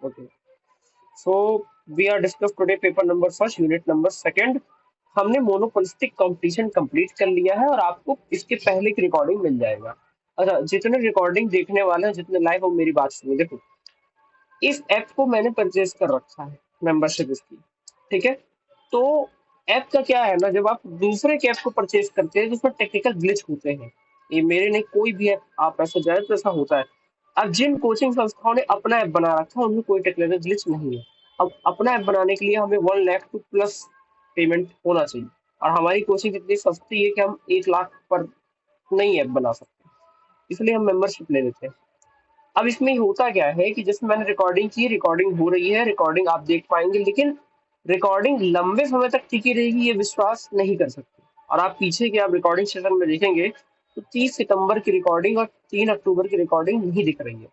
Okay, so we are discuss today paper number first, unit number second. हमने monopolistic competition complete कर लिया है और आपको इसके पहले की रिकॉर्डिंग मिल जाएगा। अच्छा, जितने रिकॉर्डिंग देखने वाले हैं, जितने लाइव, वो मेरी बात सुनिए। देखो, इस ऐप को मैंने परचेज कर रखा है, मेंबरशिप इसकी, ठीक है। तो ऐप का क्या है ना, जब आप दूसरे के ऐप को परचेज करते हैं तो उसमें टेक्निकल ग्लिच होते हैं। ये मेरे नहीं, कोई भी ऐप आप ऐसा जाए तो ऐसा होता है। अब जिन कोचिंग संस्थाओं ने अपना ऐप बना रखा है उनमें कोई टेक्निकल ग्लिच नहीं है। अब अपना ऐप बनाने के लिए हमें 1 लाख टू प्लस पेमेंट होना चाहिए, और हमारी कोचिंग इतनी सस्ती है कि हम 1 लाख पर नहीं ऐप बना सकते, इसलिए हम मेंबरशिप ले लेते हैं। अब इसमें होता क्या है कि जैसे मैंने रिकॉर्डिंग की, रिकॉर्डिंग हो रही है, रिकॉर्डिंग आप देख पाएंगे, लेकिन रिकॉर्डिंग लंबे समय तक टिकी रहेगी ये विश्वास नहीं कर सकते। और आप पीछे के आप रिकॉर्डिंग सेशन में देखेंगे तो 30 सितंबर की रिकॉर्डिंग और 3 अक्टूबर की रिकॉर्डिंग नहीं दिख रही है।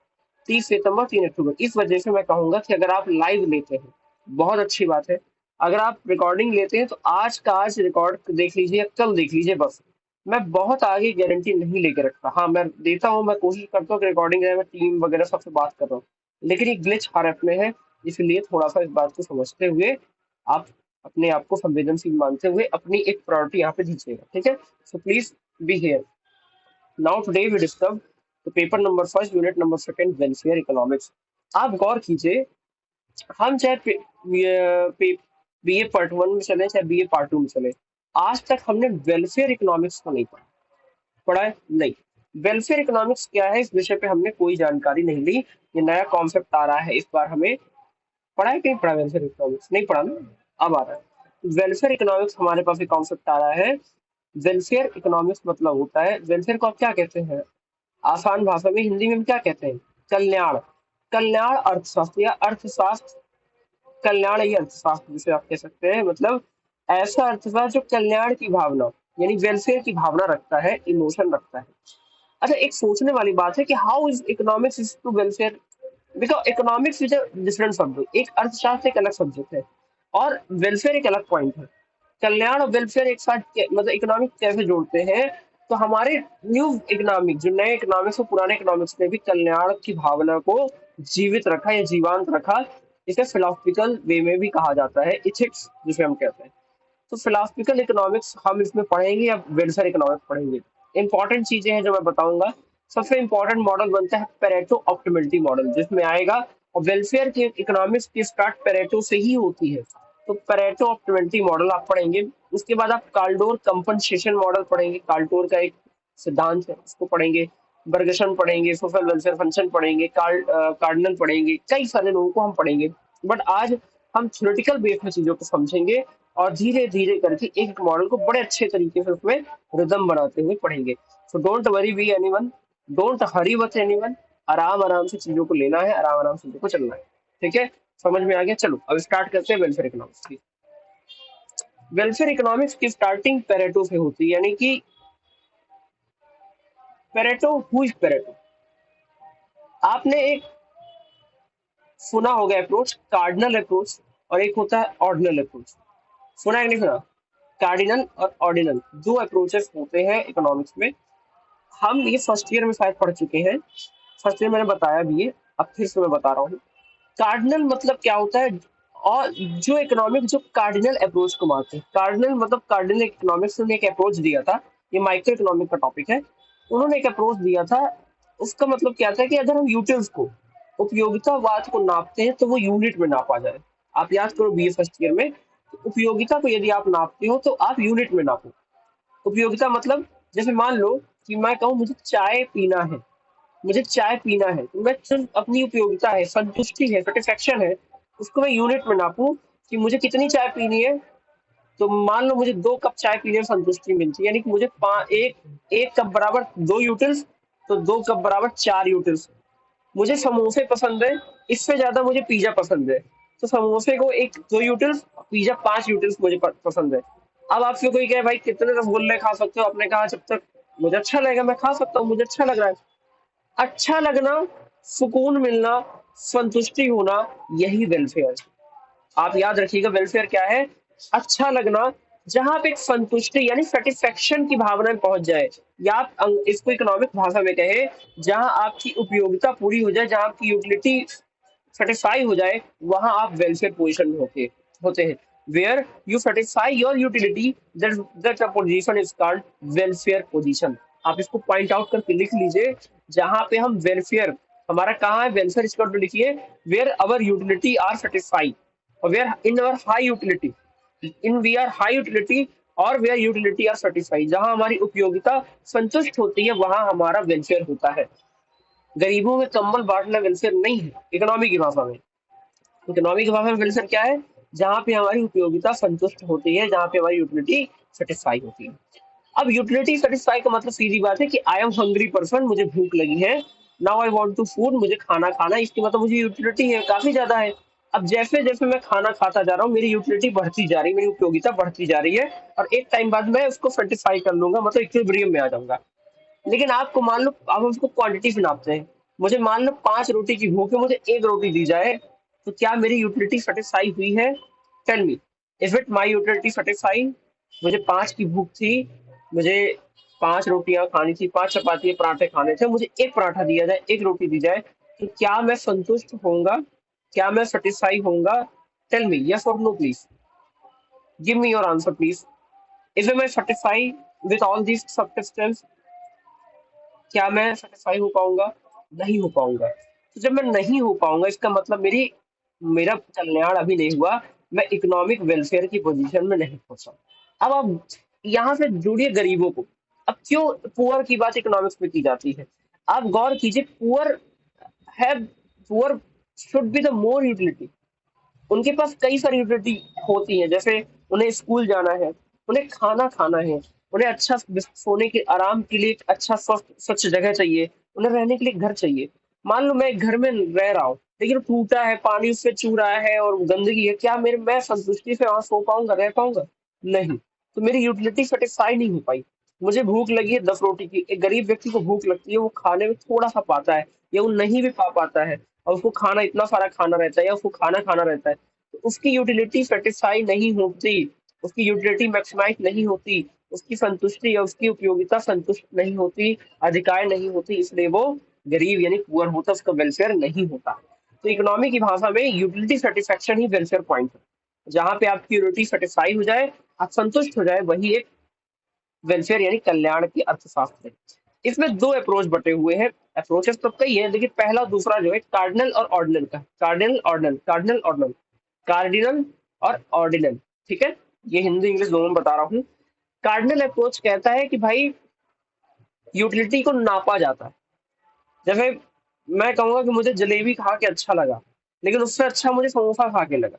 30 सितंबर, 3 अक्टूबर, इस वजह से मैं कहूंगा कि अगर आप लाइव लेते हैं, बहुत अच्छी बात है। अगर आप रिकॉर्डिंग लेते हैं तो आज का आज रिकॉर्ड देख लीजिए, कल देख लीजिए बस। मैं बहुत आगे गारंटी नहीं लेके रखता। हाँ, मैं देता हूँ, मैं कोशिश करता हूँ कि रिकॉर्डिंग रहे, मैं टीम वगैरह सबसे बात कर रहा हूँ, लेकिन ये ग्लिच हर ऐप में है। इसलिए थोड़ा सा इस बात को समझते हुए आप अपने आप को संवेदनशील मानते हुए अपनी एक प्रायोरिटी यहाँ पे दीजिएगा, ठीक है। So please be here. Now today we discuss the paper number first, unit number second, welfare economics. आप गौर कीजिए, हम चाहे बीए पार्ट वन में चले, चाहे बीए पार्ट टू में चले, आज तक हमने वेलफेयर इकोनॉमिक्स को नहीं पढ़ा। पढ़ा है? नहीं। वेलफेयर इकोनॉमिक्स क्या है, इस विषय पे हमने कोई जानकारी नहीं ली। ये नया कॉन्सेप्ट आ रहा है इस बार। हमें पढ़ा है कि नहीं पढ़ा? वेलफेयर इकोनॉमिक्स नहीं पढ़ा ना, अब आ रहा है वेलफेयर इकोनॉमिक्स। हमारे पास एक कॉन्सेप्ट आ रहा है। वेलफेयर इकोनॉमिक्स मतलब होता है, वेलफेयर को आप क्या कहते हैं आसान भाषा में, हिंदी में हम क्या कहते हैं? कल्याण। कल्याण अर्थशास्त्र या अर्थशास्त्र, कल्याण ही अर्थशास्त्र जिसे आप कह सकते हैं। मतलब ऐसा अर्थशास्त्र जो कल्याण की भावना, यानी वेलफेयर की भावना रखता है, इमोशन रखता है। अच्छा, एक सोचने वाली बात है कि how is economics is to welfare, because economics is a different subject. एक अर्थशास्त्र एक अलग सब्जेक्ट है और वेलफेयर एक अलग पॉइंट है। कल्याण और वेलफेयर एक साथ मतलब इकोनॉमिक्स कैसे जोड़ते हैं? तो हमारे न्यू इकोनॉमिक, जो नए इकोनॉमिक्स और पुराने इकोनॉमिक्स ने भी कल्याण की भावना को जीवित रखा या जीवांत रखा। इसे फिलोसफिकल वे में भी कहा जाता है, इथिक्स जिसे हम कहते हैं। तो फिलोसफिकल इकोनॉमिक्स हम इसमें पढ़ेंगे या वेलफेयर इकोनॉमिक्स पढ़ेंगे? इंपॉर्टेंट चीजें हैं जो मैं बताऊंगा। सबसे इंपॉर्टेंट मॉडल बनता है पेरेटो ऑप्टिमलिटी मॉडल, जिसमें आएगा, और वेलफेयर की इकोनॉमिक्स की स्टार्ट पेरेटो से ही होती है। तो पेरेटो ऑप्टिमलिटी मॉडल आप पढ़ेंगे। उसके बाद आप काल्डोर कंपनसेशन मॉडल पढ़ेंगे, काल्डोर का एक सिद्धांत है, उसको पढ़ेंगे। बर्गसन पढ़ेंगे, सोशल वेलफेयर फंक्शन पढ़ेंगे, कार्डिनल पढ़ेंगे, कई सारे लोगों को हम पढ़ेंगे। बट आज हम थ्योरेटिकल बेस में चीजों को समझेंगे और धीरे धीरे करके एक मॉडल को बड़े अच्छे तरीके से उसमें रिदम बनाते हुए पढ़ेंगे। So don't worry B anyone, don't Hari with anyone. आराम आराम से चीजों को लेना है, आराम आराम से चीजों को चलना है, ठीक है। समझ में आ गया? चलो अब स्टार्ट करते हैं वेलफेयर इकोनॉमिक्स की। वेलफेयर इकोनॉमिक्स की स्टार्टिंग पेरेटो से होती है, यानी कि पेरेटो, हु इज पेरेटो? आपने एक सुना होगा अप्रोच, कार्डिनल अप्रोच, और एक होता है ऑर्डिनल अप्रोच। सुना है कि नहीं सुना? कार्डिनल और ऑर्डिनल दो अप्रोचेस होते हैं इकोनॉमिक्स में। हम ये फर्स्ट ईयर में शायद पढ़ चुके हैं, फर्स्ट ईयर मैंने बताया भी है, अब फिर से मैं बता रहा हूँ। कार्डिनल मतलब क्या होता है, और जो इकोनॉमिक जो कार्डिनल अप्रोच को मानते हैं, कार्डिनल मतलब कार्डिनल इकोनॉमिक्स ने एक अप्रोच दिया था। ये माइक्रो इकोनॉमिक का टॉपिक है। उन्होंने एक अप्रोच दिया था। उसका मतलब क्या था कि अगर हम यूटिल्स को, उपयोगितावाद को नापते हैं तो वो यूनिट में नापा जाए। आप याद करो बीए फर्स्ट ईयर में, तो उपयोगिता को यदि आप नापते हो तो आप यूनिट में नापो। उपयोगिता मतलब, जैसे मान लो कि मैं कहूँ मुझे चाय पीना है, मुझे चाय पीना है, तो मैं सिर्फ अपनी उपयोगिता है, संतुष्टि है, सेटिस्फेक्शन है, उसको मैं यूनिट में नापूं कि मुझे कितनी चाय पीनी है। तो मान लो मुझे 2 कप चाय पीने में संतुष्टि मिलती है, यानी कि मुझे एक कप बराबर 2 यूटिल्स, तो 2 कप बराबर 4 यूटिल्स। मुझे समोसे पसंद है, इससे ज्यादा मुझे पिज्जा पसंद है, तो समोसे को 2 यूटिल्स, पिज्जा 5 यूटिल्स मुझे पसंद है। अब आपसे कोई कहे भाई कितने रसगुल्ले खा सकते हो, आपने कहा जब तक मुझे अच्छा लगेगा मैं खा सकता हूँ, मुझे अच्छा लग रहा है। अच्छा लगना, सुकून मिलना, संतुष्टि होना, यही वेलफेयर है। आप याद रखिएगा वेलफेयर क्या है? अच्छा लगना, जहां पे एक संतुष्टि यानी सेटिस्फेक्शन की भावना में पहुंच जाए, या आप इसको इकोनॉमिक भाषा में कहे, जहां आपकी उपयोगिता पूरी हो जाए, जहां आपकी यूटिलिटी सेटिस्फाई हो जाए वहां आप वेलफेयर पोजीशन होते होते हैं। Where you satisfy your utility, that position is called welfare position. आप इसको पॉइंट आउट करके लिख लीजिए, जहां पे हम वेलफेयर, हमारा कहाँ है वेलफेयर, इसको लिखिए where our utility are satisfy, और where in our high utility, in we are high utility और वेयर यूटिलिटी आर सेटिस्फाई, जहां हमारी उपयोगिता संतुष्ट होती है वहां हमारा वेलफेयर होता है। गरीबों में कंबल बांटना वेलफेयर नहीं है इकोनॉमी की भाषा में। इकोनॉमी की भाषा में वेलफेयर क्या है? जहां पे हमारी उपयोगिता संतुष्ट होती है, जहां पे हमारी यूटिलिटी सेटिस्फाई होती है। अब यूटिलिटी सेटिस्फाई का मतलब सीधी बात है कि आई एम हंग्री पर्सन, मुझे भूख लगी है, now I want to food, मुझे खाना खाना, इसकी मतलब मुझे यूटिलिटी है काफी ज्यादा है। अब जैसे जैसे मैं खाना खाता जा रहा हूँ मेरी यूटिलिटी बढ़ती जा रही है, मेरी उपयोगिता बढ़ती जा रही है, और एक टाइम बाद मैं उसको सेटिस्फाई कर लूंगा, मतलब इक्विलिब्रियम में आ जाऊंगा। लेकिन आपको मान लो, अब हम उसको क्वांटिटी से नापते हैं, मुझे मान लो 5 रोटी की भूख है, मुझे एक रोटी दी जाए, तो क्या मेरी यूटिलिटी सेटिस्फाई हुई है? Tell me, is it my utility satisfy? मुझे 5 की भूख थी, मुझे 5 रोटियां खानी थी, 5 चपाती पराठे खाने थे, मुझे एक पराठा दिया जाए, एक रोटी दी जाए, तो क्या मैं संतुष्ट होऊंगा? क्या मैं सेटिस्फाई होऊंगा? टेल मी, यस और no please, give me your answer please. If am I satisfy with all these substance, क्या मैं सेटिस्फाई हो पाऊंगा? नहीं हो पाऊंगा। तो जब मैं नहीं हो पाऊंगा, इसका मतलब मेरी मेरा कल्याण अभी नहीं हुआ, मैं इकोनॉमिक वेलफेयर की पोजीशन में नहीं पहुंचा। अब आप यहाँ से जोड़िए गरीबों को। अब क्यों पुअर की बात इकोनॉमिक्स में की जाती है? आप गौर कीजिए, पुअर है, poor should be the more utility, उनके पास कई सारी यूटिलिटी होती है, जैसे उन्हें स्कूल जाना है, उन्हें खाना खाना है, उन्हें अच्छा सोने के आराम के लिए एक अच्छा स्वस्थ स्वच्छ जगह चाहिए, उन्हें रहने के लिए घर चाहिए। मान लो मैं एक घर में रह रहा हूँ, लेकिन वो टूटा है, पानी उससे चू रहा है और गंदगी है, क्या मेरे मैं संतुष्टि से वहां सो पाऊंगा, रह पाऊंगा? नहीं। तो मेरी यूटिलिटी सेटिस्फाई नहीं हो पाई। मुझे भूख लगी है 10 रोटी की, एक गरीब व्यक्ति को भूख लगती है, वो खाने में थोड़ा सा पाता है, या वो नहीं भी पा पाता है, और उसको खाना इतना सारा खाना रहता है, या उसको खाना खाना रहता है, तो उसकी यूटिलिटी सेटिस्फाई नहीं होती, उसकी यूटिलिटी मैक्सिमाइज नहीं होती, उसकी संतुष्टि या उसकी उपयोगिता संतुष्ट नहीं होती, अधिकार नहीं होती, इसलिए वो गरीब यानी पुअर होता, उसका वेलफेयर नहीं होता। तो इकोनॉमी की भाषा में यूटिलिटी सेटिस्फेक्शन ही वेलफेयर पॉइंट है, जहां पे आपकी यूटिलिटी सेटिस्फाई हो जाए, आप संतुष्ट हो जाए, वही एक वेलफेयर यानी कल्याण की अर्थशास्त्र है। इसमें दो अप्रोच बटे हुए हैं, अप्रोचेस तो कई है, लेकिन पहला दूसरा जो है कार्डिनल और ऑर्डिनल का, cardinal ordinal, cardinal ordinal, cardinal और ऑर्डिनल, ठीक है, ये हिंदी इंग्लिश दोनों बता रहा हूँ। कार्डिनल अप्रोच कहता है कि भाई यूटिलिटी को नापा जाता है। जैसे मैं कहूंगा कि मुझे जलेबी खा के अच्छा लगा, लेकिन उससे अच्छा मुझे समोसा खा के लगा,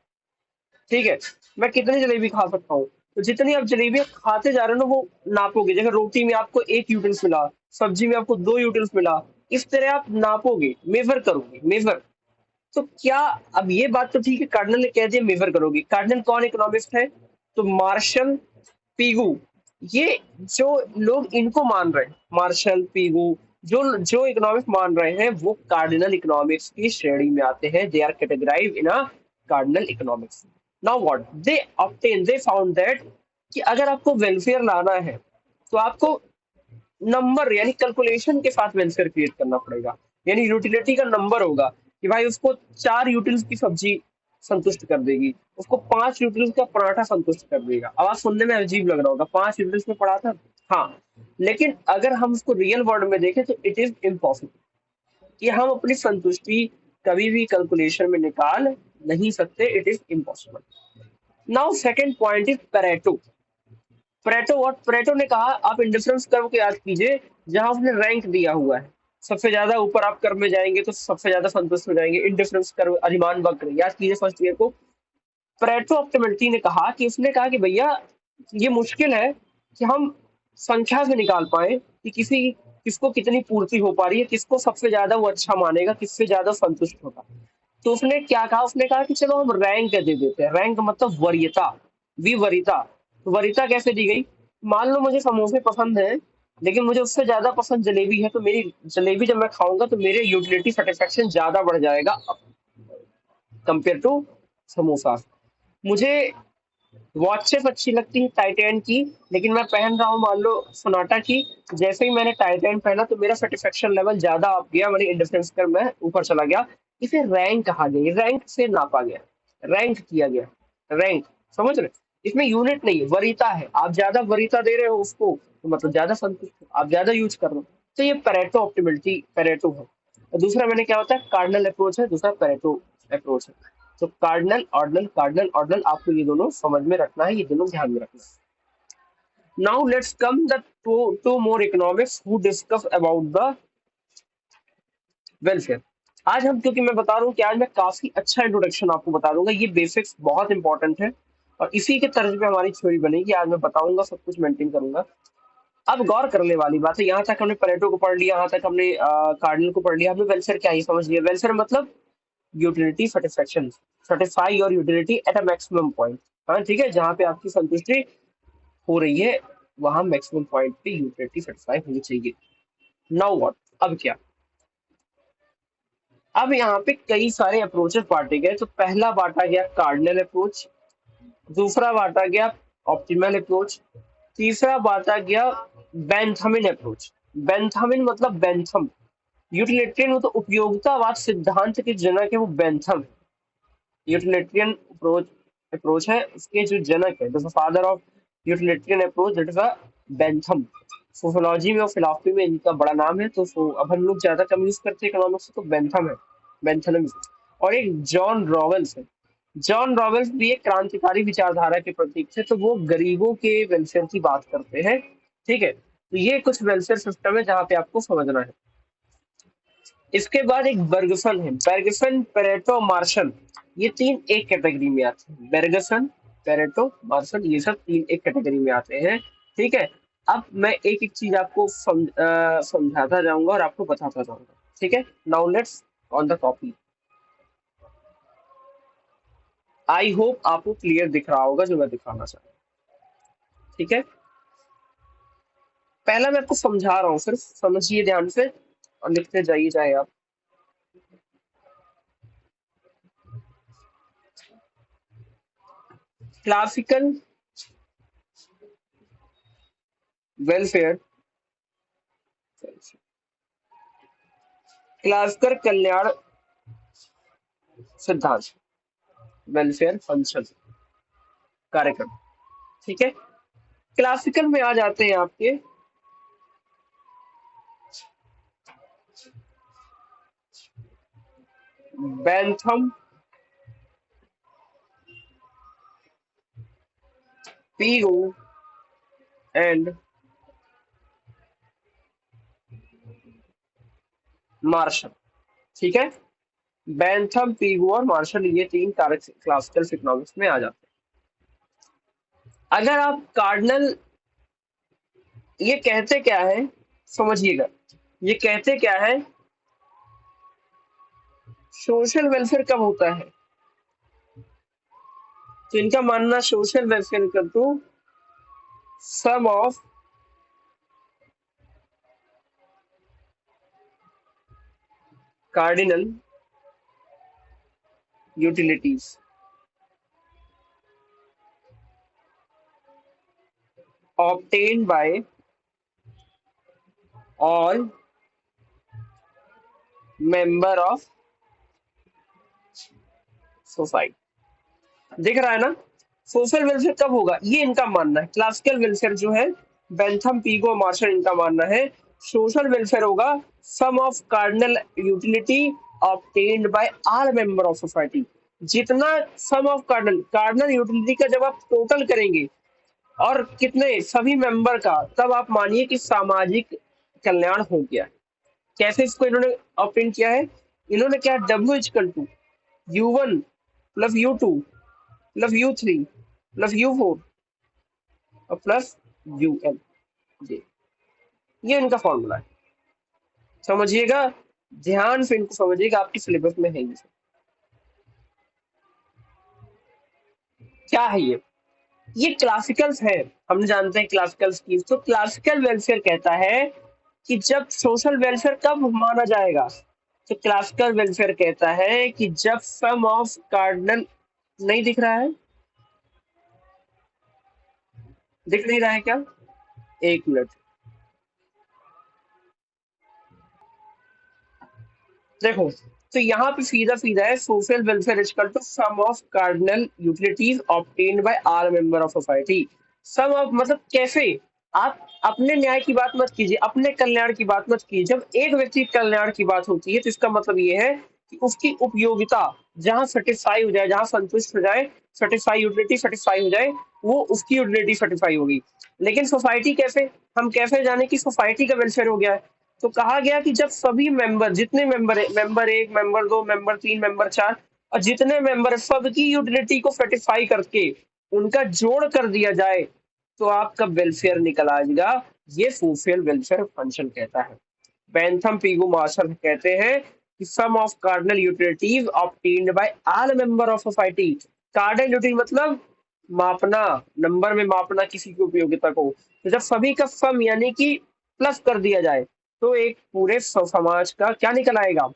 ठीक है, मैं कितनी जलेबी खा सकता हूँ? तो जितनी आप जलेबी खाते जा रहे हो ना, वो नापोगे। जैसे रोटी में आपको एक यूटिल्स मिला, सब्जी में आपको 2 यूटिल्स मिला, इस तरह आप नापोगे, मेजर करोगे, मेजर। तो क्या, अब ये बात तो ठीक है, कार्डिनल ने कह दिया मेजर करोगे। कार्डिनल कौन इकोनॉमिस्ट है? तो मार्शल पीगू, ये जो लोग इनको मान रहे हैं, मार्शल पीगू, जो जो इकोनॉमिक्स मान रहे हैं, वो कार्डिनल इकोनॉमिक्स की श्रेणी में आते हैं, they are categorized in a cardinal economics. Now what they obtain, they found that कि अगर आपको वेलफेयर लाना है, तो आपको नंबर यानी कैलकुलेशन के साथ वेलफेयर क्रिएट करना पड़ेगा। यानी यूटिलिटी का नंबर होगा कि भाई उसको 4 यूटिल्स की सब्जी संतुष्ट कर देगी, उसको 5 यूटिल्स का पराठा संतुष्ट कर देगा। अब आप सुनने में अजीब लग रहा होगा, 5 यूटिल्स में पराठा, हाँ, लेकिन अगर हम उसको रियल वर्ल्ड में देखें तो इट इज इम्पॉसिबल कि हम अपनी संतुष्टि कभी भी कैलकुलेशन में निकाल नहीं सकते, it is impossible. Now second point is Pareto. Pareto, और प्रेटो ने कहा, आप इंडिफरेंस कर्व को याद कीजिए, जहां उसने रैंक दिया हुआ है, सबसे ज्यादा ऊपर आप कर्व में जाएंगे तो सबसे ज्यादा संतुष्ट हो जाएंगे, इंडिफरेंस कर्व, अधिमान वक्र, याद कीजिए फर्स्ट ईयर को। प्रेटो ऑप्टिमलिटी ने कहा कि, उसने कहा कि भैया ये मुश्किल है कि हम संख्या से निकाल पाए कि किसको कितनी पूर्ति हो पा रही है, किसको सबसे ज्यादा वो अच्छा मानेगा, किससे ज्यादा संतुष्ट होगा। तो उसने क्या कहा, उसने कहा कि चलो हम रैंक दे देते हैं। रैंक मतलब वरीयता, विवरीयता। तो वरीयता कैसे दी गई? मान लो मुझे समोसे पसंद है, लेकिन मुझे उससे ज्यादा पसंद जलेबी है, तो मेरी जलेबी जब मैं खाऊंगा तो मेरे यूटिलिटी सेटिस्फेक्शन ज्यादा बढ़ जाएगा कंपेयर टू समोसा। मुझे वॉचेस अच्छी लगती है टाइटैन की, लेकिन मैं पहन रहा हूँ मान लो सोनाटा की, जैसे ही मैंने टाइटैन पहना तो मेरा सेटिस्फेक्शन लेवल ज्यादा अप गया, मेरी इंडिफरेंस कर मैं ऊपर चला गया, इसे रैंक कहा गया, रैंक से नापा गया, रैंक किया गया, रैंक, समझ रहे? इसमें यूनिट नहीं है, वरीयता है। आप ज्यादा वरीयता दे रहे हो उसको तो मतलब ज्यादा संतुष्ट हो, आप ज्यादा यूज कर रहे हो। तो ये पेरेटो ऑप्टिमिलिटी, पेरेटो है। और दूसरा मैंने क्या होता है, कार्डिनल अप्रोच है, दूसरा पेरेटो अप्रोच है। तो कार्डिनल ऑर्डिनल, कार्डिनल ऑर्डिनल, आपको ये दोनों समझ में रखना है, ये दोनों ध्यान में रखना है। Now let's come the two more economics who discuss about the welfare. आज हम, क्योंकि मैं बता रहा हूँ कि आज मैं काफी अच्छा इंट्रोडक्शन आपको बता दूंगा, ये बेसिक्स बहुत इंपॉर्टेंट है और इसी के तर्ज पे हमारी थ्योरी बनेगी। आज मैं बताऊंगा, सब कुछ मेंटेन करूंगा। अब गौर करने वाली बात है, यहाँ तक हमने परेटो को पढ़ लिया, यहाँ तक हमने कार्डिनल को पढ़ लिया, हमने वेलफेयर क्या ही समझ लिया। वेलफेयर मतलब utility satisfaction, satisfy your utility at a maximum point. हाँ ठीक है, जहाँ पे आपकी संतुष्टि हो रही है वहां मैक्सिमम पॉइंट पे यूटिलिटी सेटिस्फाई होनी चाहिए। नाउ व्हाट, अब क्या? अब यहाँ पे कई सारे अप्रोचेस बांटे गए। तो पहला बांटा गया कार्डिनल अप्रोच, दूसरा बांटा गया ऑप्टिमल अप्रोच, तीसरा बांटा गया बेंथमिन अप्रोच। बेंथमिन मतलब बेंथम, यूटिलिटेरियन तो उपयोगितावाद सिद्धांत के जनक है वो बेंथम। यूटिलिटेरियन अप्रोच अप्रोच है, उसके जो जनक है, the father of utilitarian approach, that is a Bentham. Sociology में और फिलॉसफी में इनका बड़ा नाम है। तो अब हम लोग ज्यादा कम यूज करते हैं इकोनॉमिक्स, तो बेंथम है, बेंथम। और एक जॉन रॉवेल्स है। जॉन रॉवेल्स भी एक क्रांतिकारी विचारधारा के प्रतीक थे, तो वो गरीबों के वेलफेयर की बात करते हैं। ठीक है, तो ये कुछ वेलफेयर सिस्टम है जहाँ पे आपको समझना है। इसके बाद एक बर्गसन है, बर्गसन, पेरेटो, मार्शल। ये तीन एक कैटेगरी में आते हैं, बर्गसन, पेरेटो, मार्शल, ये सब तीन एक कैटेगरी में आते हैं। ठीक है, अब मैं एक एक चीज आपको समझाता जाऊंगा और आपको बताता जाऊंगा। ठीक है, now let's on the copy. I hope आपको क्लियर दिख रहा होगा जो मैं दिखाना चाह रहा हूँ। ठीक है, पहला मैं आपको समझा रहा हूँ, सिर्फ समझिए ध्यान से और लिखते जाइए चाहे आप। क्लासिकल वेलफेयर, क्लासिकल कल्याण सिद्धांत, वेलफेयर फंक्शन, कार्यक्रम। ठीक है, क्लासिकल में आ जाते हैं आपके बेंथम, पीगो एंड मार्शल। ठीक है, बेंथम, पीगो और मार्शल, ये तीन कारक क्लासिकल इकोनॉमिक्स में आ जाते हैं। अगर आप कार्डिनल, ये कहते क्या है, समझिएगा, ये कहते क्या है, सोशल वेलफेयर कब होता है? तो इनका मानना सोशल वेलफेयर का तो sum of cardinal utilities obtained by all member of society. दिख रहा है ना? सोशल वेलफेयर कब होगा, ये इनका मानना है। क्लासिकल वेलफेयर जो है, बेंथम, पीगो, मार्शल, इनका मानना है सोशल वेलफेयर होगा sum of cardinal utility obtained by all member of society. जितना sum of cardinal, cardinal utility का जब आप टोटल करेंगे और कितने सभी मेंबर का, तब आप मानिए कि सामाजिक कल्याण हो गया। कैसे इसको इन्होंने ऑप्टेन किया है? इन्होंने क्या, W is equal to U1 plus U2 plus U3 plus U4 और प्लस UN, ये इनका फॉर्मूला है। समझिएगा, ध्यान से इनको समझिएगा, आपके सिलेबस में है ये। क्या है ये क्लासिकल्स है, हम जानते हैं क्लासिकल्स की। तो क्लासिकल वेलफेयर कहता है कि जब सोशल वेलफेयर कब माना जाएगा, तो क्लासिकल वेलफेयर कहता है कि जब सम ऑफ कार्डिनल, नहीं दिख रहा है, दिख नहीं रहा है क्या? एक मिनट, देखो, तो यहाँ पे सीधा सीधा है, social welfare equal to sum of cardinal utilities obtained by all member of society. Sum of मतलब कैसे, आप अपने न्याय की बात मत कीजिए, अपने कल्याण की बात मत कीजिए। जब एक व्यक्ति के कल्याण की बात होती है तो इसका मतलब ये है कि उसकी उपयोगिता जहाँ सेटिस्फाई हो जाए, जहाँ संतुष्ट हो जाए, सेटिस्फाई यूटिलिटी सेटिस्फाई हो जाए, वो उसकी यूटिलिटी सेटिस्फाई होगी। लेकिन सोसाइटी कैसे, हम कैसे जाने कि सोसाइटी का वेलफेयर हो गया है? तो कहा गया कि जब सभी मेंबर, जितने मेंबर है, मेंबर एक, मेंबर दो, मेंबर तीन, मेंबर चार, और जितने मेंबर सबकी यूटिलिटी को सेटिस्फाई करके उनका जोड़ कर दिया जाए तो आपका वेलफेयर निकल आएगा। ये सोशल वेलफेयर फंक्शन कहता है। बेंथम पीगू मार्शल कहते हैं कि sum of cardinal utilities obtained by all member of society. Cardinal utility मतलब मापना, नंबर में मापना किसी की उपयोगिता को। तो जब सभी का सम यानी कि प्लस कर दिया जाए तो एक पूरे समाज का क्या निकल आएगा,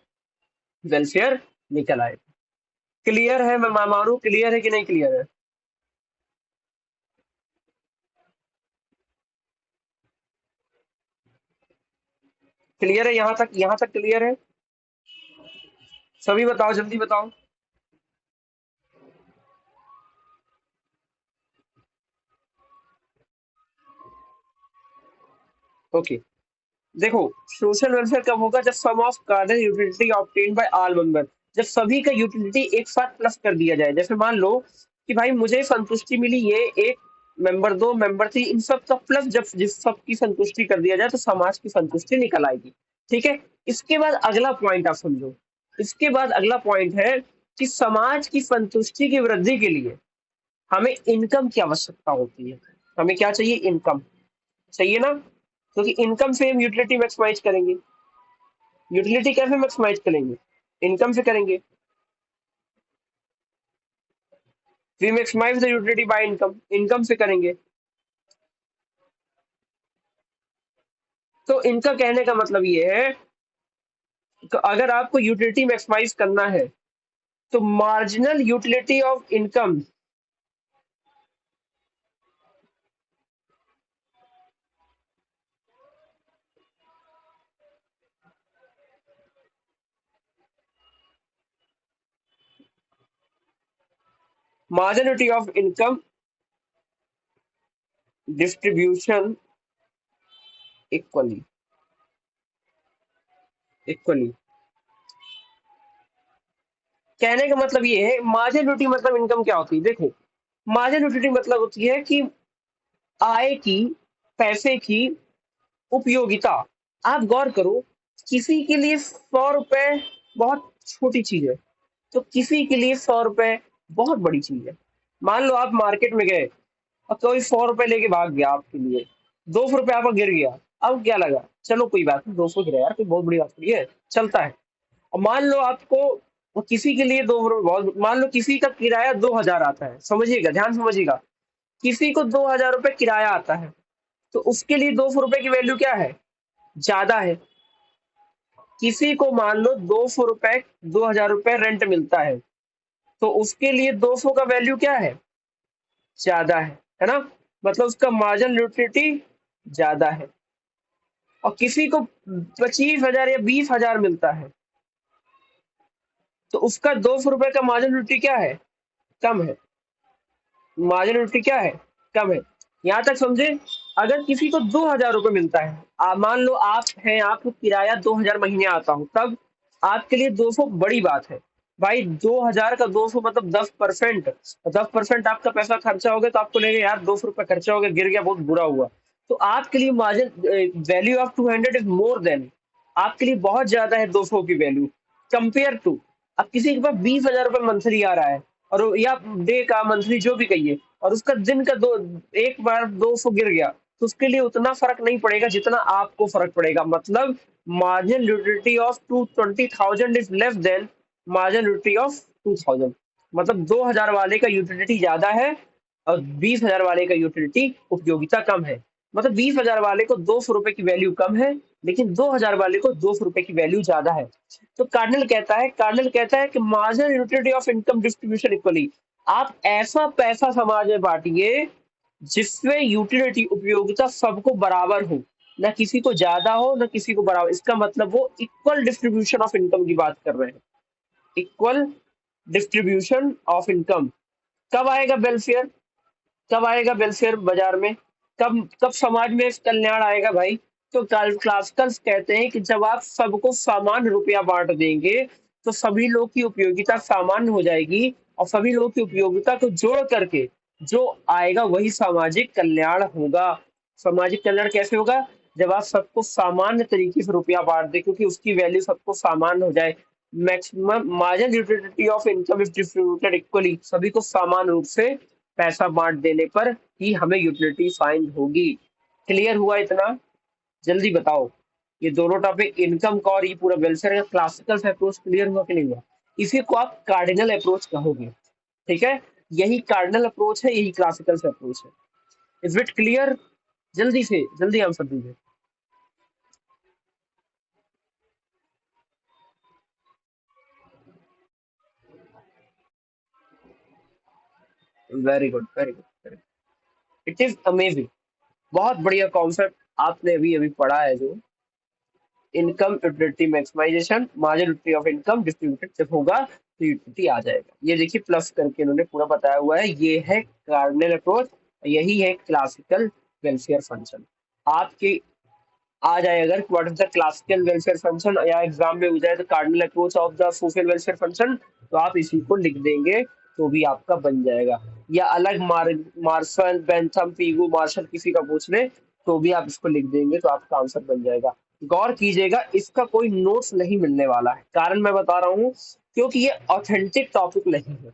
वेलफेयर निकल आएगा। क्लियर है? मैं मानू क्लियर है कि नहीं क्लियर है? क्लियर है? यहाँ तक क्लियर है? सभी बताओ, जल्दी बताओ। ओके, देखो, सोशल वेलफेयर कब होगा? जब सम ऑफ कार्डन utility obtain bye all member, जब सभी का यूटिलिटी एक साथ प्लस कर दिया जाए। जैसे मान लो कि भाई मुझे संतुष्टि मिली, ये एक, मेंबर दो, मेंबर थ्री, इन सब का प्लस जब जिस सब की संतुष्टि कर दिया जाए तो समाज की संतुष्टि निकल आएगी। ठीक है, इसके बाद अगला पॉइंट आप समझो। इसके बाद अगला पॉइंट है कि समाज की संतुष्टि की वृद्धि के लिए हमें इनकम की आवश्यकता होती है। हमें क्या चाहिए? इनकम चाहिए ना, क्योंकि इनकम से हम यूटिलिटी मैक्सिमाइज करेंगे। यूटिलिटी कैसे मैक्सिमाइज करेंगे? इनकम से करेंगे। We maximize the utility by income, income से करेंगे। तो इनका कहने का मतलब ये है कि अगर आपको यूटिलिटी मैक्सिमाइज करना है तो marginal utility of income, marginality of income distribution equally, equally. कहने का मतलब ये है, मार्जिनलिटी मतलब इनकम क्या होती है? देखो, मार्जिनलिटी मतलब होती है कि आय की, पैसे की उपयोगिता। आप गौर करो, किसी के लिए 100 रुपए बहुत छोटी चीज है, तो किसी के लिए 100 रुपए बहुत बड़ी चीज है। मान लो आप मार्केट में गए और कोई 100 रुपए लेके भाग गया आपके लिए, 200 रुपए आपका गिर गया, अब क्या लगा? चलो कोई बात नहीं, 200 गिरा यार, कोई बहुत बड़ी बात नहीं है, चलता है। और मान लो आपको, वो किसी के लिए 2 रुपए बहुत, मान लो किसी का किराया 2000 आता है, समझिएगा, ध्यान समझिएगा, किसी को 2000 रुपए किराया आता है, तो उसके लिए 200 रुपए की वैल्यू क्या है? ज्यादा है। किसी को मान लो 200 रुपए, 2000 रुपए रेंट मिलता है, तो उसके लिए 200 का वैल्यू क्या है? ज्यादा है ना? मतलब उसका मार्जिन यूटिलिटी ज्यादा है। और किसी को 25,000 या 20,000 मिलता है, तो उसका 200 रुपए का मार्जिन यूटिलिटी क्या है? कम है। मार्जिन यूटिलिटी क्या है? कम है। यहाँ तक समझे? अगर किसी को 2,000 रुपए मिलता है, मान लो आप हैं, आपको किराया 2,000 महीने आता हो, तब आपके लिए 200 बड़ी बात है। भाई 2,000 का 200 मतलब 10%, 10% आपका पैसा खर्चा हो गया तो आपको लगेगा यार 200 रुपए खर्चा हो गया, गिर गया, बहुत बुरा हुआ। तो आपके लिए margin value of 200 is more than, आपके लिए बहुत ज्यादा है 200 की वैल्यू, कंपेयर टू अब किसी के पास 20,000 रुपए मंथली आ रहा है, और या डे का मंथली जो भी कहिए, और उसका दिन का दो, एक बार 200 गिर गया, तो उसके लिए उतना फर्क नहीं पड़ेगा जितना आपको फर्क पड़ेगा। मतलब margin utility of 220,000 is less than margin utility of 2,000। मतलब 2,000 वाले का यूटिलिटी ज्यादा है और 20,000 वाले का यूटिलिटी उपयोगिता कम है। मतलब 20,000 वाले को 200 रुपए की वैल्यू कम है, लेकिन 2,000 वाले को 200 रुपए की वैल्यू ज्यादा है। तो कार्डिनल कहता है कि marginal utility of income distribution equally, आप ऐसा पैसा समाज में बांटिए जिसमें यूटिलिटी उपयोगिता सबको बराबर हो। ना किसी को ज्यादा हो ना किसी को बराबर। इसका मतलब वो इक्वल डिस्ट्रीब्यूशन ऑफ इनकम की बात कर रहे हैं, इक्वल डिस्ट्रीब्यूशन ऑफ इनकम। कब आएगा वेलफेयर, कब आएगा वेलफेयर बाजार में, कब कब समाज में कल्याण आएगा भाई? तो क्लासिकल्स कहते हैं कि जब आप सबको समान रुपया बांट देंगे तो सभी लोग की उपयोगिता सामान्य हो जाएगी, और सभी लोग की उपयोगिता को जोड़ करके जो आएगा वही सामाजिक कल्याण होगा। सामाजिक कल्याण कैसे होगा? जब आप सबको सामान्य तरीके से रुपया बांट दे, क्योंकि उसकी वैल्यू सबको सामान्य हो जाए। Maximum marginal utility of income is distributed equally, सभी को समान रूप से पैसा बांट देने पर ही हमें यूटिलिटी फाइंड होगी। क्लियर हुआ इतना? जल्दी बताओ। ये दोनों टॉपिक, इनकम का और ये पूरा वेलफेयर का क्लासिकल अप्रोच क्लियर हुआ कि नहीं हुआ? इसी को आप कार्डिनल अप्रोच कहोगे, ठीक है? यही कार्डिनल अप्रोच है, यही क्लासिकल अप्रोच है। Is it clear? जल्दी से जल्दी आंसर दीजिए। Very good, very good, very good, it is amazing. बहुत बढ़िया कॉन्सेप्ट आपने अभी अभी पढ़ा है। जो income utility maximization, marginal utility of income distributed जब होगा तो यूटिलिटी आ जाएगा। ये देखिए प्लस करके इन्होंने पूरा बताया हुआ है। ये है कार्डिनल अप्रोच, यही है क्लासिकल वेलफेयर फंक्शन। आपके आ जाए अगर what is the classical welfare function, या एग्जाम में हो जाए तो cardinal approach of the social welfare function, तो आप इसी को लिख देंगे तो भी आपका बन जाएगा। या अलग मार्शल, बेंथम, पीगू, मार्शल किसी का पूछ ले तो भी आप इसको लिख देंगे तो आपका आंसर बन जाएगा। गौर कीजिएगा, इसका कोई नोट्स नहीं मिलने वाला है। कारण मैं बता रहा हूँ, क्योंकि ये ऑथेंटिक टॉपिक नहीं है।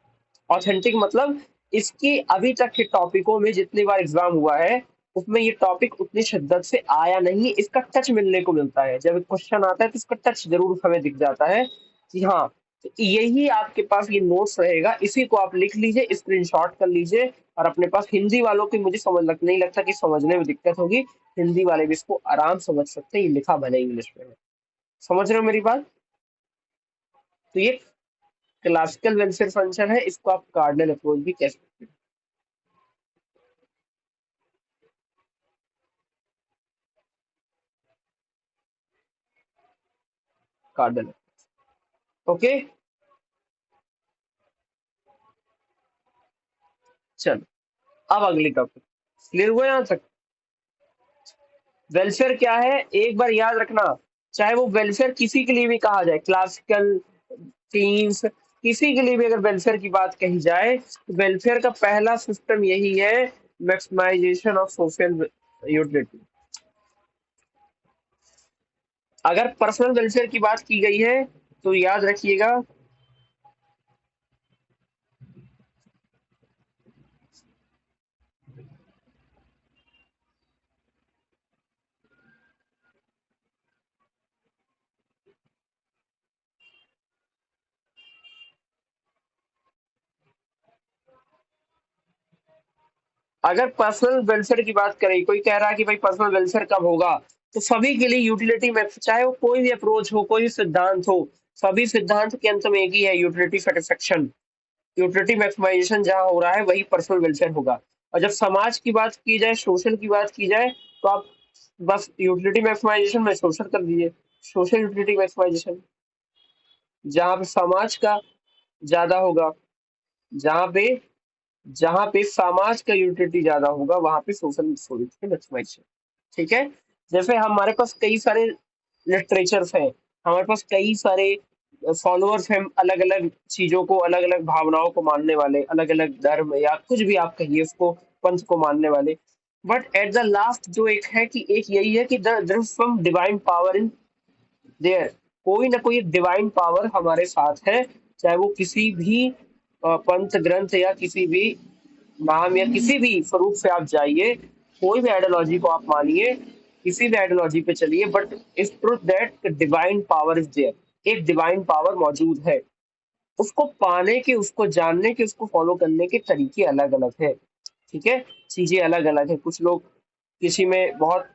ऑथेंटिक मतलब इसकी अभी तक के टॉपिकों में जितनी बार एग्जाम हुआ है उसमें ये टॉपिक उतनी शिद्दत से आया नहीं। इसका टच मिलने को मिलता है, जब क्वेश्चन आता है तो इसका टच जरूर हमें दिख जाता है कि हाँ। तो यही आपके पास ये नोट्स रहेगा, इसी को आप लिख लीजिए, स्क्रीनशॉट कर लीजिए। और अपने पास हिंदी वालों की मुझे नहीं लगता कि समझने में दिक्कत होगी। हिंदी वाले भी इसको आराम समझ सकते हैं, ये लिखा भले इंग्लिश में है। समझ रहे हो मेरी बात? तो ये क्लासिकल वेलफेयर फंक्शन है, इसको आप कार्डिनल अप्रोच भी कह सकते हैं। Cardinal, okay. चलो अब अगली टॉपिक, क्लियर हुआ यहाँ तक? वेलफेयर क्या है एक बार याद रखना। चाहे वो वेलफेयर किसी के लिए भी कहा जाए, क्लासिकल, टीम्स, किसी के लिए भी अगर वेलफेयर की बात कही जाए तो वेलफेयर का पहला सिस्टम यही है, मैक्सिमाइजेशन ऑफ सोशल यूटिलिटी। अगर पर्सनल वेलफेयर की बात की गई है तो याद रखिएगा, अगर पर्सनल वेलफेयर की बात करें, कोई कह रहा है कि भाई पर्सनल वेलफेयर कब होगा, तो सभी के लिए यूटिलिटी में, चाहे वो कोई भी अप्रोच हो, कोई भी सिद्धांत हो, सभी सिद्धांत के अंत में एक ही है, यूटिलिटी सेटिस्फेक्शन। यूटिलिटी मैक्सिमाइजेशन जहाँ हो रहा है वही पर्सनल वेलफेयर होगा। और जब समाज की बात की जाए, सोशल की बात की जाए, तो आप बस यूटिलिटी मैक्सिमाइजेशन में सोशल कर दीजिए, सोशल यूटिलिटी मैक्सिमाइजेशन। जहाँ पे समाज का ज्यादा होगा, जहाँ पे जहाँ पे समाज का यूटिलिटी ज्यादा होगा वहां पे सोशल यूटिलिटी मैक्सिमाइजेशन। ठीक है? जैसे हमारे पास कई सारे लिटरेचर्स हैं, हमारे पास कई सारे फॉलोअर्स हैं, अलग अलग चीजों को, अलग अलग भावनाओं को मानने वाले, अलग अलग धर्म या कुछ भी आप कहिए उसको, पंथ को मानने वाले। बट एट द लास्ट जो एक है कि एक यही है कि there is some divine power in there, कोई ना कोई डिवाइन पावर हमारे साथ है। चाहे वो किसी भी पंथ ग्रंथ या किसी भी नाम या किसी भी स्वरूप से आप जाइए, कोई भी आइडियोलॉजी को आप मानिए, किसी भी आइडियोलॉजी पे चलिए, but is truth that divine power is there, एक डिवाइन पावर मौजूद है। उसको पाने के, उसको जानने के, उसको फॉलो करने के तरीके अलग अलग है। ठीक है? चीजें अलग अलग है। कुछ लोग, किसी में बहुत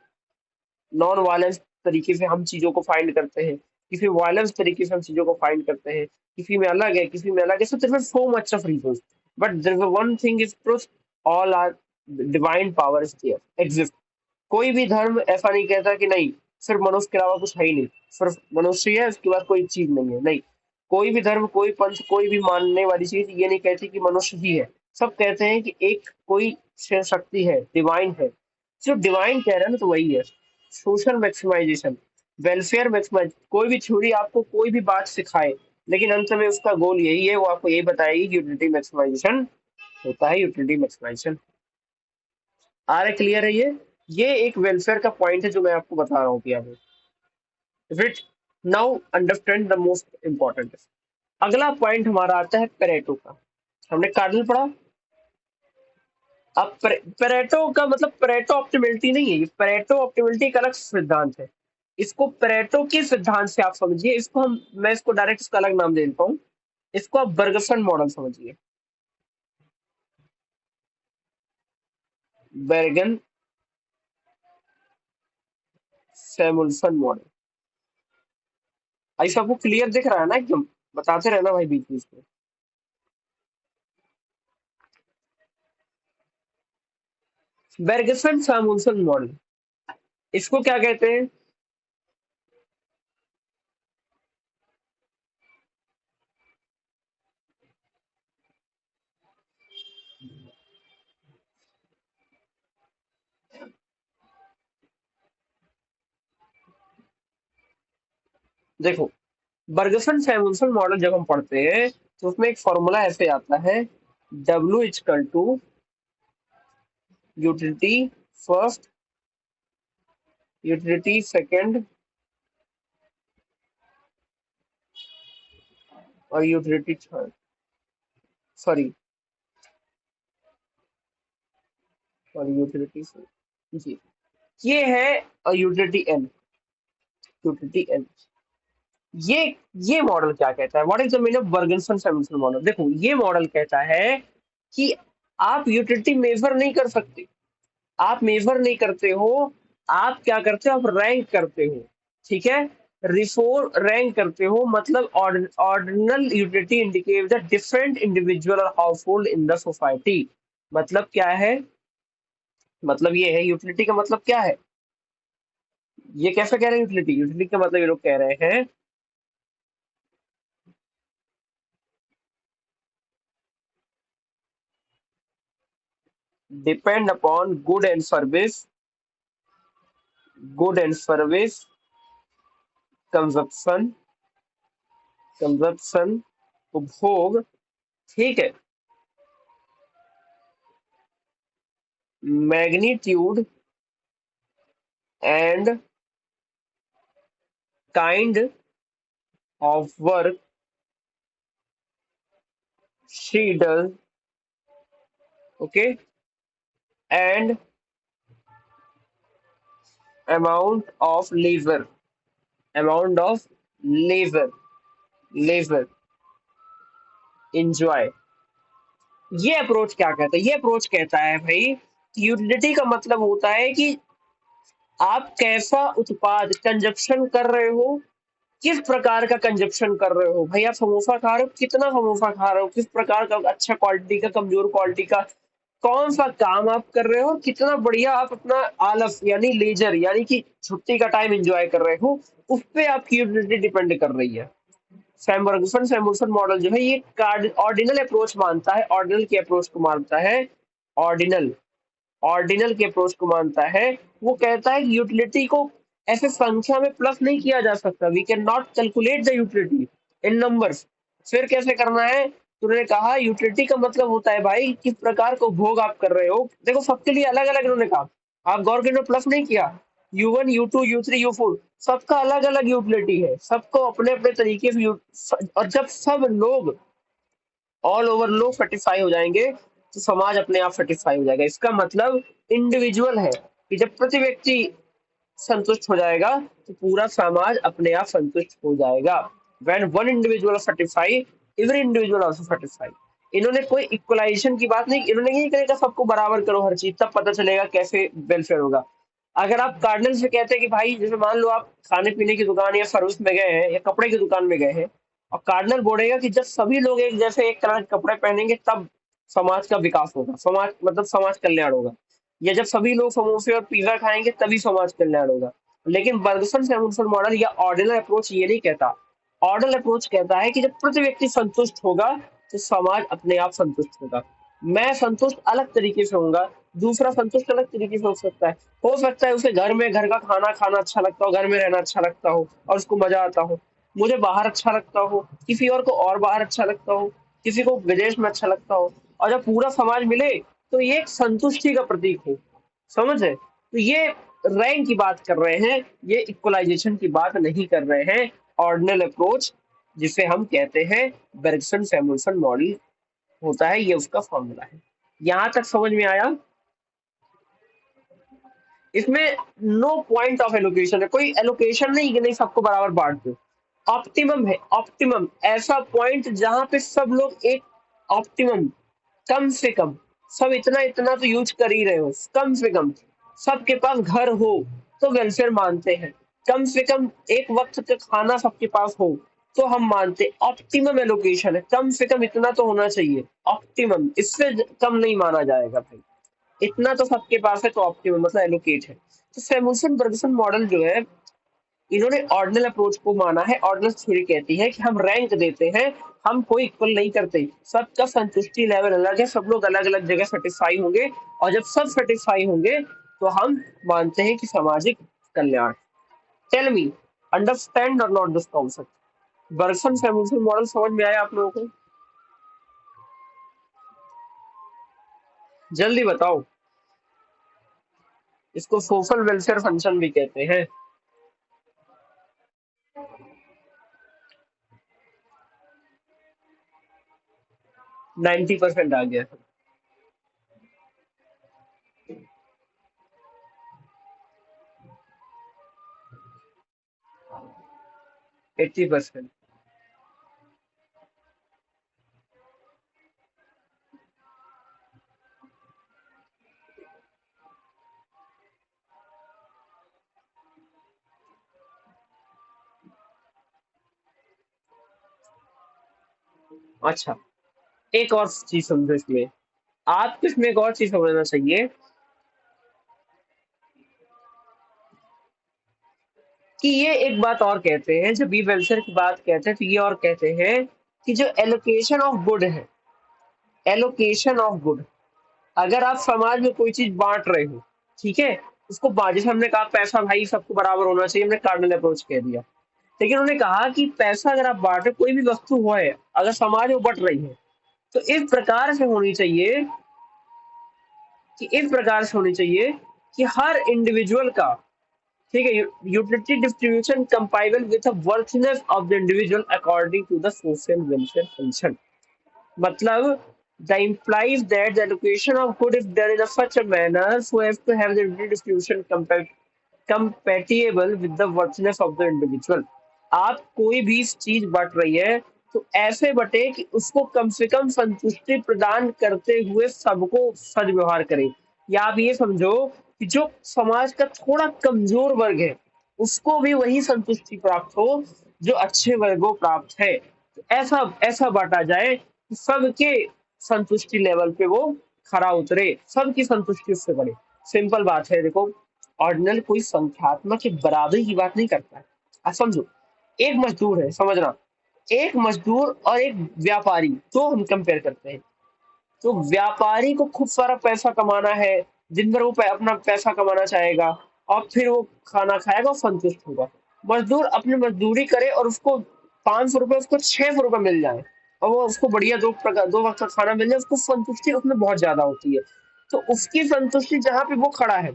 नॉन वायलेंस तरीके से हम चीजों को फाइंड करते हैं, किसी वायलेंस तरीके से हम चीजों को फाइंड करते हैं, किसी में अलग है, किसी में अलग है। So there are so much of reasons, but there is one thing is truth, all are, divine power is there, exist. कोई भी धर्म ऐसा नहीं कहता कि नहीं सिर्फ मनुष्य के अलावा कुछ है ही नहीं, सिर्फ मनुष्य है उसके बाद कोई चीज नहीं है। नहीं, कोई भी धर्म, कोई पंथ, कोई भी मानने वाली चीज ये नहीं कहती कि मनुष्य ही है। सब कहते हैं कि एक कोई शक्ति है, डिवाइन है। जो डिवाइन कह रहे हैं ना, तो वही है सोशल मैक्सिमाइजेशन, वेलफेयर मैक्सिमाइज। कोई भी थ्योरी आपको कोई भी बात सिखाए, लेकिन अंत में उसका गोल यही है, वो आपको यही बताएगी कि यूटिलिटी मैक्सिमाइजेशन होता है, यूटिलिटी मैक्सिमाइजेशन। आ रहा क्लियर है ये एक वेलफेयर का पॉइंट है जो मैं आपको बता रहा हूँ कि अभी with now understand the most important. अगला पॉइंट हमारा आता है पेरेटो का। हमने कार्डिनल पढ़ा। अब पेरेटो का मतलब पेरेटो ऑप्टिमिलिटी नहीं है, ये पेरेटो ऑप्टिमिलिटी एक अलग सिद्धांत है। इसको पेरेटो के सिद्धांत से आप समझिए, इसको मैं इसको डायरेक्ट इसका अलग नाम दे देता हूँ। इसको आप बर्गसन मॉडल समझिए, बेर्गन सैमुअल्सन मॉडल। ऐसा आपको क्लियर दिख रहा है ना एकदम? बताते रहना भाई बीच बीच में। बेर्गसन सैमुअल्सन मॉडल, इसको क्या कहते हैं? देखो, बर्गसन सैमुअल्सन मॉडल जब हम पढ़ते हैं तो उसमें एक फॉर्मूला ऐसे आता है, W is equal to utility first, utility second और यूटिलिटी थर्ड। सॉरी, और यूटिलिटी जी, ये है यूटिलिटी एन, यूटिलिटी एन। ये ये मॉडल क्या कहता है? What is the meaning of Bergson Samuelson model? देखो, ये मॉडल कहता है कि आप यूटिलिटी मेजर नहीं कर सकते, आप मेजर नहीं करते हो, आप क्या करते हो, आप रैंक करते हो। ठीक है, रिफोर रैंक करते हो, मतलब ordinal utility indicate the different individual और household in the society. मतलब क्या है? मतलब ये है यूटिलिटी का मतलब क्या है? ये कैसे कह रहे हैं यूटिलिटी? यूटिलिटी का मतलब ये लोग कह रहे हैं depend upon good and service, good and service, consumption, consumption उपभोग, ठीक है, magnitude and kind of work she does, okay, and amount of labor, amount of labor, labor enjoy। ये अप्रोच क्या कहता है? ये अप्रोच कहता है भाई, यूटिलिटी का मतलब होता है कि आप कैसा उत्पाद कंजप्शन कर रहे हो, किस प्रकार का कंजप्शन कर रहे हो। भाई आप समोसा खा रहे हो, कितना समोसा खा रहे हो, किस प्रकार का, अच्छा क्वालिटी का, कमजोर क्वालिटी का, कौन सा काम आप कर रहे हो, कितना बढ़िया आप अपना आलस यानी लेजर यानी कि छुट्टी का टाइम एंजॉय कर रहे हो, उस पे आपकी यूटिलिटी डिपेंड कर रही है। सैमबर्गसन सैमुअल्सन मॉडल जो है ये ऑर्डिनल अप्रोच मानता है, ऑर्डिनल की अप्रोच को मानता है, ऑर्डिनल, ऑर्डिनल के अप्रोच को मानता है। वो कहता है कि यूटिलिटी को ऐसे संख्या में प्लस नहीं किया जा सकता, we can not calculate the utility in numbers. फिर कैसे करना है? तो उन्होंने कहा यूटिलिटी का मतलब होता है भाई किस प्रकार का उपभोग आप कर रहे हो। देखो सबके लिए अलग अलग उन्होंने कहा, आप गौर करो प्लस नहीं किया, U1 U2 U3 U4 सबका अलग अलग यूटिलिटी है, सबको अपने अपने तरीके से और जब सब लोग ऑल ओवर लोग सेटिस्फाई हो जाएंगे तो समाज अपने आप सेटिस्फाई हो जाएगा। इसका मतलब इंडिविजुअल है कि जब प्रति व्यक्ति संतुष्ट हो जाएगा तो पूरा समाज अपने आप संतुष्ट हो जाएगा। When one individual satisfy, every individual also satisfy. इन्होंने कोई इक्वलाइजेशन की बात नहीं, इन्होंने नहीं करेगा सबको बराबर करो हर चीज, तब पता चलेगा कैसे वेलफेयर होगा। अगर आप कार्डिनल से कहते हैं कि भाई जैसे मान लो आप खाने पीने की दुकान या सर्विस में गए हैं या कपड़े की दुकान में गए हैं, और कार्डिनल बोलेगा कि जब सभी लोग एक जैसे एक तरह के कपड़े पहनेंगे तब समाज का विकास होगा, समाज मतलब समाज कल्याण होगा। या जब सभी लोग समोसे और पिज्जा खाएंगे तभी समाज कल्याण होगा। लेकिन बर्गसन सैमुअल मॉडल या ऑर्डिनल अप्रोच ये नहीं कहता। ऑर्डिनल अप्रोच कहता है कि जब प्रति व्यक्ति संतुष्ट होगा तो समाज अपने आप संतुष्ट होगा। मैं संतुष्ट अलग तरीके से होऊंगा, दूसरा संतुष्ट अलग तरीके से हो सकता है उसे घर में घर का खाना खाना अच्छा लगता हो, घर में रहना अच्छा लगता हो और उसको मजा आता हो। मुझे बाहर अच्छा लगता हो, किसी और को और बाहर अच्छा लगता हो, किसी को विदेश में अच्छा लगता हो, और जब पूरा समाज मिले तो ये एक संतुष्टि का प्रतीक हो। समझ है? तो ये रैंक की बात कर रहे हैं, ये इक्वलाइजेशन की बात नहीं कर रहे हैं। ऑर्डिनल अप्रोच जिसे हम कहते हैं बेर्गसन सैमुअल्सन मॉडल होता है, ये उसका फॉर्मूला है। यहां तक समझ में आया? इसमें नो पॉइंट ऑफ एलोकेशन है, कोई एलोकेशन नहीं कि नहीं सबको बराबर बांट दो। ऑप्टिमम है, ऑप्टिमम ऐसा पॉइंट जहां पे सब लोग एक ऑप्टिमम, कम से कम सब इतना इतना तो यूज कर ही रहे हो, कम से कम सबके पास घर हो तो वेलफेयर मानते हैं, कम से कम एक वक्त का खाना सबके पास हो तो हम मानते। ऑप्टिमम एलोकेशन है, कम से कम इतना तो होना चाहिए, ऑप्टिमम, इससे कम नहीं माना जाएगा भाई। इतना तो सबके पास है तो ऑप्टिमम मतलब एलोकेट है। तो सैमुअल्सन बर्गसन मॉडल जो है, इन्होंने ऑर्डिनल अप्रोच को माना है। ऑर्डिनल थ्योरी कहती है कि हम रैंक देते हैं, हम कोई इक्वल नहीं करते, सबका संतुष्टि लेवल अलग है, सब लोग अलग अलग जगह सेटिस्फाई होंगे, और जब सब सेटिस्फाई होंगे तो हम मानते हैं कि सामाजिक कल्याण। टेल मी, अंडरस्टैंड और not this concept? Bergson Samuelson model समझ में आया आप लोगों को? जल्दी बताओ। इसको सोशल वेलफेयर फंक्शन भी कहते हैं। 90% आ गया। 80%। अच्छा, एक और चीज समझो इसमें, आपको इसमें एक और चीज समझना चाहिए कि ये एक बात और कहते हैं, जब बी वेलफेयर की बात कहते हैं तो ये और कहते हैं कि जो एलोकेशन ऑफ गुड है, एलोकेशन ऑफ गुड, अगर आप समाज में कोई चीज बांट रहे हो, ठीक है, उसको जैसे हमने कहा पैसा भाई सबको बराबर होना चाहिए, हमने कार्डिनल अप्रोच कह दिया। लेकिन उन्होंने कहा कि पैसा अगर आप बांट रहे, कोई भी वस्तु हो है अगर समाज में बट रही है तो इस प्रकार से होनी चाहिए, कि हर इंडिविजुअल का, ठीक है, utility distribution compatible with the worthness of the individual according to the social welfare function. मतलब the implies that the allocation of good is done in a such a manner so as to have the distribution compatible with the worthiness of the individual। आप कोई भी चीज but रही है तो ऐसे बटे कि उसको कम से कम संतुष्टि प्रदान करते हुए सबको सदव्यवहार करे। या आप ये समझो कि जो समाज का थोड़ा कमजोर वर्ग है उसको भी वही संतुष्टि प्राप्त हो जो अच्छे वर्गों प्राप्त है। तो ऐसा ऐसा बांटा जाए कि सबके संतुष्टि लेवल पे वो खरा उतरे, सबकी संतुष्टि उससे बढ़े। सिंपल बात है, देखो, ऑर्डिनल कोई संख्यात्मक की बराबरी की बात नहीं करता है। आप समझो, एक मजदूर है, समझना, एक मजदूर और एक व्यापारी, तो हम कंपेयर करते हैं। तो व्यापारी को खूब सारा पैसा कमाना है, दिन भर वो अपना पैसा कमाना चाहेगा और फिर वो खाना खाएगा और संतुष्ट होगा। मजदूर अपनी मजदूरी करे और उसको 500 रुपये, उसको 600 रुपये मिल जाए और वो उसको बढ़िया दो वक्त का खाना मिल जाए, उसको संतुष्टि उसमें बहुत ज्यादा होती है। तो उसकी संतुष्टि जहां पे वो खड़ा है,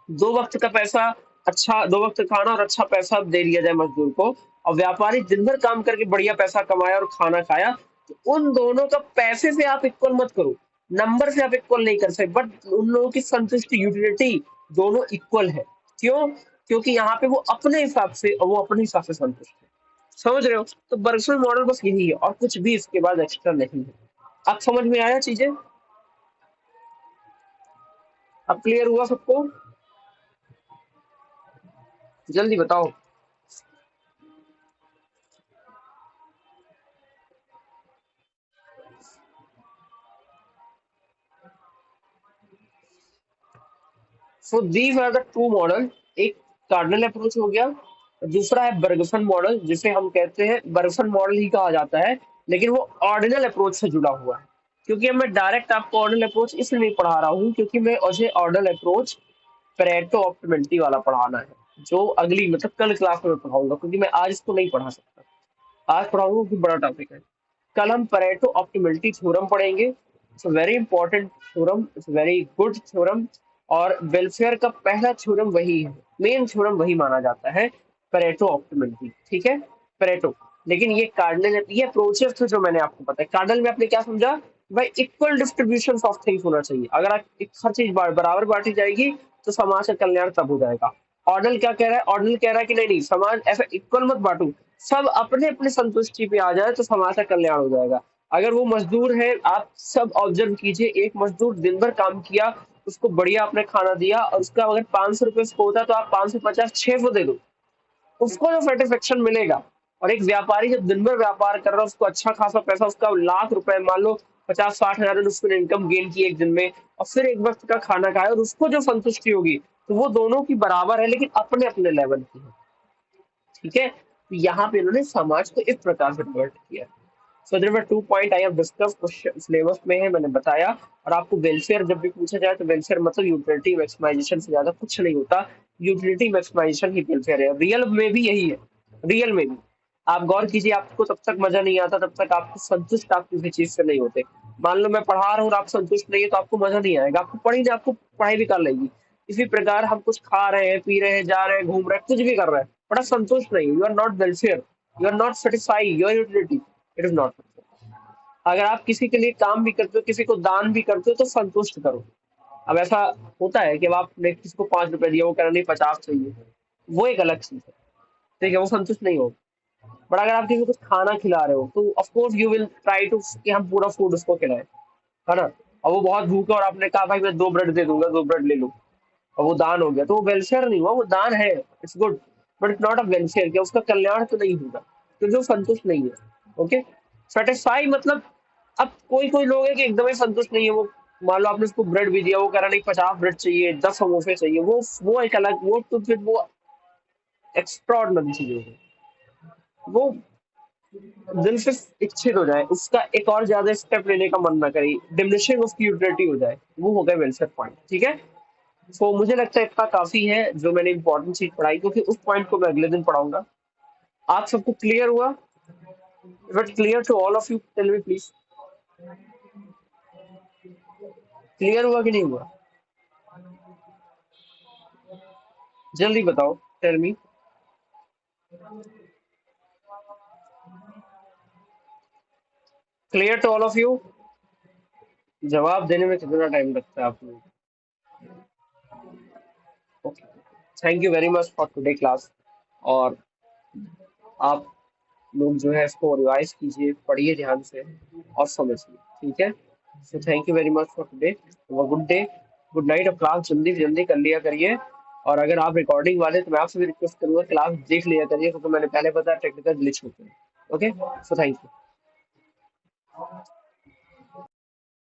2 वक्त का पैसा, अच्छा 2 वक्त खाना और अच्छा पैसा दे दिया जाए मजदूर को, और व्यापारी दिन भर काम करके बढ़िया पैसा कमाया और खाना खाया, तो उन दोनों का पैसे से आप इक्वल मत करो, नंबर से आप इक्वल नहीं कर सकते, बट उन लोगों की संतुष्टि, यूटिलिटी दोनों इक्वल है। क्यों? क्योंकि यहाँ पे वो अपने हिसाब से, वो अपने हिसाब से संतुष्ट है। समझ रहे हो? तो बर्गसन मॉडल बस यही है और कुछ भी इसके बाद एक्स्ट्रा नहीं है। अब समझ में आया चीजें? अब क्लियर हुआ सबको? जल्दी बताओ। So these are the two model. एक कार्डिनल अप्रोच हो गया, दूसरा है बर्गसन मॉडल, जिसे हम कहते हैं बर्गसन मॉडल ही कहा जाता है, लेकिन वो ऑर्डिनल अप्रोच से जुड़ा हुआ है। क्योंकि अब मैं डायरेक्ट आपको ऑर्डिनल अप्रोच इसलिए नहीं पढ़ा रहा हूँ क्योंकि मैं मुझे ऑर्डिनल अप्रोच पेरेटो ऑप्टिमलिटी वाला पढ़ाना है, जो अगली मतलब कल क्लास में पढ़ाऊंगा, क्योंकि मैं आज इसको नहीं पढ़ा सकता। आज पढ़ाऊंगा क्योंकि बड़ा टॉपिक है। कल हम परेटो ऑप्टिमलिटी थ्योरम पढ़ेंगे। It's very important theorem, it's very good theorem. और वेलफेयर का पहला थ्योरम वही है, मेन थ्योरम वही माना जाता है, परेटो ऑप्टिमलिटी। ठीक है, परेटो। लेकिन ये कार्डिनल, ये अप्रोचेस थे जो मैंने आपको बताया। कार्डिनल में आपने क्या समझा भाई, इक्वल डिस्ट्रीब्यूशन ऑफ थिंग्स होना चाहिए। अगर आप हर चीज बराबर बांटी जाएगी तो समाज का कल्याण तब हो जाएगा। ऑर्डल क्या कह रहा है, ऑर्डल कह रहा है कि नहीं नहीं, समाज ऐसा इक्वल मत बांटो, सब अपने अपने संतुष्टि पे आ जाए तो समाज का कल्याण हो जाएगा। अगर वो मजदूर है, आप सब ऑब्जर्व कीजिए, एक मजदूर दिन भर काम किया, उसको बढ़िया आपने खाना दिया, और उसका अगर 500 रुपये उसको होता है तो आप 550 600 दे दो, उसको जो सेटिस्फेक्शन मिलेगा। और एक व्यापारी जब दिन भर व्यापार कर रहा है, उसको अच्छा खासा पैसा, उसका लाख रुपए मान लो 50-60 हजार उसने इनकम गेन की एक दिन में, और फिर एक वक्त का खाना खाया और उसको जो संतुष्टि होगी, तो वो दोनों की बराबर है लेकिन अपने अपने लेवल की है। ठीक है, तो यहाँ पे इन्होंने समाज को इस प्रकार से डिवाइड किया। So there were two point I have discuss, question syllabus में है, मैंने बताया। और आपको वेलफेयर जब भी पूछा जाए तो वेलफेयर मतलब यूटिलिटी मैक्सिमाइजेशन से ज्यादा कुछ नहीं होता। यूटिलिटी मैक्सिमाइजेशन ही वेलफेयर है, रियल में भी यही है। रियल में भी आप गौर कीजिए, आपको तब तक मजा नहीं आता, तब तक आपको संतुष्ट आप किसी चीज से नहीं होते। मान लो मैं पढ़ा रहा हूँ और आप संतुष्ट नहीं है तो आपको मजा नहीं आएगा, आपको पढ़ी नहीं, आपको पढ़ाई भी कर लेगी। इसी प्रकार हम कुछ खा रहे हैं, पी रहे हैं, जा रहे हैं, घूम रहे हैं, कुछ भी कर रहे हैं, बड़ा संतुष्ट नहीं, you are not welfare, you are not satisfied your utility, it is not. अगर आप किसी के लिए काम भी करते हो, किसी को दान भी करते हो, तो संतुष्ट करो। अब ऐसा होता है कि अब आपने किसी को 5 रुपए दिया, वो कह रहा नहीं 50 चाहिए, वो एक अलग चीज है। ठीक है, वो संतुष्ट नहीं हो। बट अगर आप किसी को कुछ खाना खिला रहे हो तो of course you will try to कि हम पूरा फूड उसको खिलाएं, है ना। और वो बहुत भूखा और आपने कहा भाई मैं 2 ब्रेड दे दूंगा, 2 ब्रेड ले लो, और वो दान हो गया, तो वो वेलफेयर नहीं हुआ, वो दान है, it's good, but it's not a welfare, क्या उसका कल्याण तो नहीं होगा क्योंकि वो संतुष्ट नहीं है। ओके, सेटिस्फाई मतलब, अब कोई कोई लोग है कि एकदम ही संतुष्ट नहीं है, वो मान लो आपने उसको ब्रेड भी दिया, वो कह रहा नहीं 50 ब्रेड चाहिए, 10 समोसे चाहिए, वो एक अलग, वो तो फिर वो एक्स्ट्रॉर्डनरी चीजें हैं। वो दिल से इच्छित हो जाए, उसका एक और ज्यादा स्टेप लेने का मन ना करे, डिमिनिशिंग ऑफ यूटिलिटी हो जाए, वो हो गया वेलफेयर पॉइंट। ठीक है, तो मुझे लगता है इतना काफी है जो मैंने इंपॉर्टेंट चीज पढ़ाई, क्योंकि उस पॉइंट को मैं अगले दिन पढ़ाऊंगा। आप सबको क्लियर हुआ? But clear to all of you, tell me please, clear हुआ कि नहीं हुआ? जल्दी बताओ, tell me. Clear to all of you? जवाब देने में कितना टाइम लगता है आप लोग? Okay, thank you very much for today class. और आप लोग जो है इसको रिवाइज कीजिए, पढ़िए ध्यान से और समझिए। ठीक है, so thank you very much for today, good day, good night. अब क्लास जल्दी जल्दी कर लिया करिए। और अगर आप रिकॉर्डिंग वाले तो मैं आपसे भी रिक्वेस्ट करूंगा क्लास देख लिया करिए, क्योंकि मैंने पहले बताया टेक्निकल ग्लिच होते हैं। Okay, so thank you.